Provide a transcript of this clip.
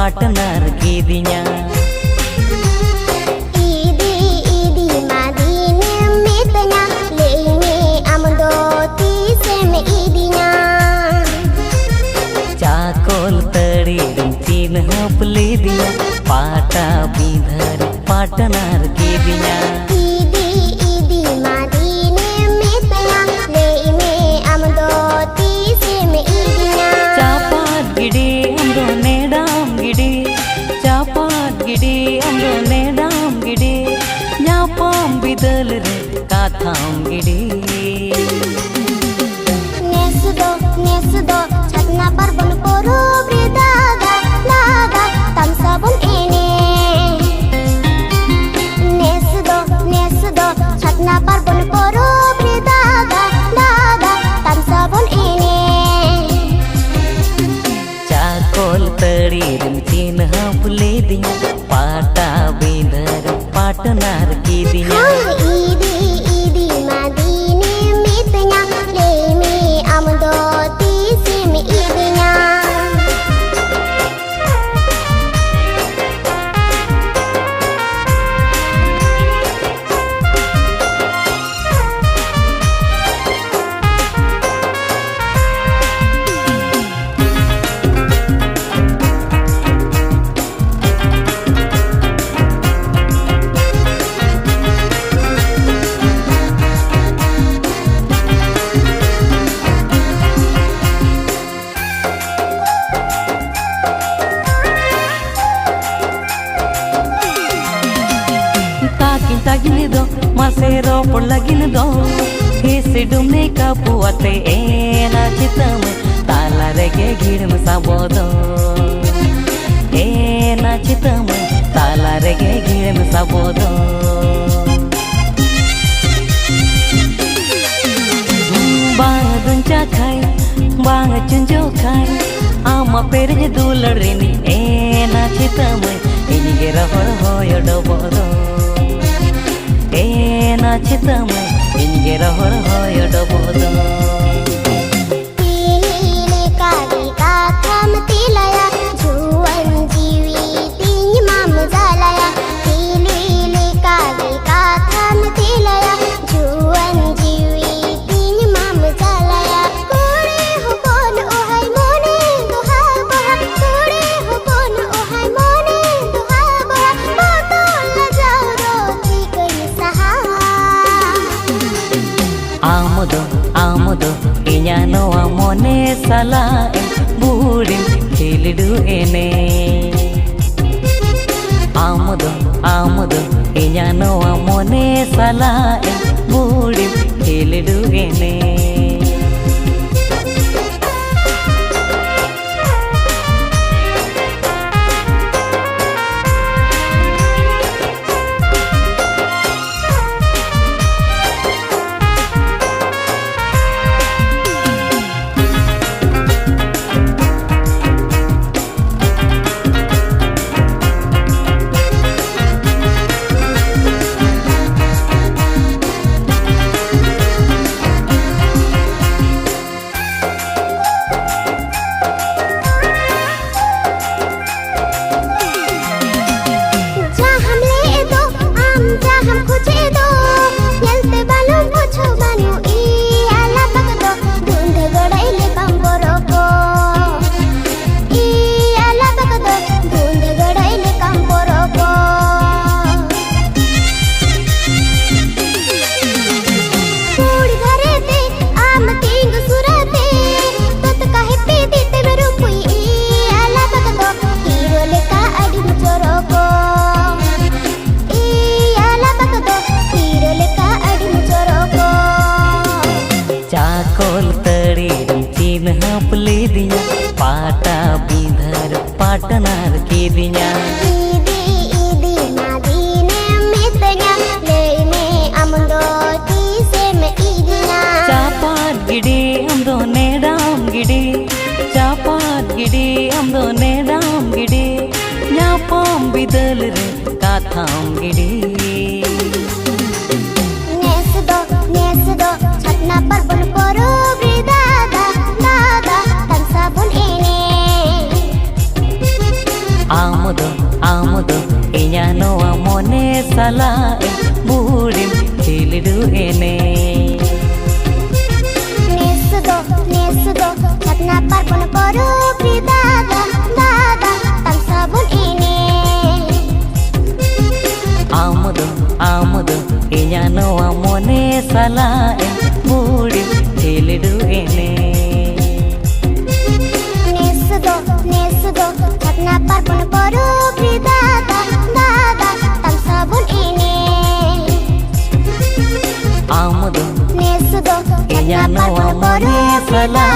partner कीदिया इदी इदी मादीने मितnya लेने अमदो तीसेम इदिnya चाकोल तड़ी चिन हपली दिया पाटा बिधर पार्टनर कीदिया इदी इदी मादीने मितnya लेने अमदो तीसेम इदिnya चापात गिड़ी अमदो नेडाम गिड़ी चापात गिड़ी अमदो नेडाम गिड़ी न्यापाम बिदल रे काथाम गिड़ी नेसदो छतना पर बन पोरो ब्रिदागा लागा तम सबन एने नेसदो छतना पर बन पोरो ब्रिदागा लागा तम सबन एने चाकोल तड़ी चिन हपली दिया पाटा बिधर partner कीदिया इदी इदी मादीने मितnya लेमे अमदो तीसेम इदिnya tagin do masero por lagin do hisi dumne ka puate ena chitam tala rege girim sabodo ena chitam tala rege girim sabodo bang duncha khai bang chunjo khai ama perje dularini ena chitam inige rahor hoyo dobodo ena chitam inge rahor hoyo dobodo तिले काली का थम तिलया जुवन जीवी तीन माम झालया तिले काली का थम तिलया जुवन जीवी तीन माम झालया कोरे हो कोन ओहाय मोने दुहा बहा कोरे हो कोन ओहाय मोने दुहा बहा बोतल जाओ रोती कई सहा आमदो इnya noa mone sala budim khilidu ene आमदो इnya noa mone sala budim khilidu ene हपली दिया पाटा बिधर पार्टनर कीदिया इदी इदी मादीने मितnya लेने अमदो तीसेम इदिnya चापात गिड़ी अमदो नेडाम गिड़ी चापात गिड़ी अमदो नेडाम गिड़ी न्यापाम बिदल रे काथाम गिड़ी नेसदो छतना पर बन पोरो ब्रिदागा दागा तम सबन एने noa mone sala budim chilidu ene Nesudo chatna parpon koru pri dada tam sabun ini Amudu iya noa mone sala budim chilidu ene Nesudo chatna parpon koru pri dada tam sabun ini Amudu Nesudo iya noa mone sala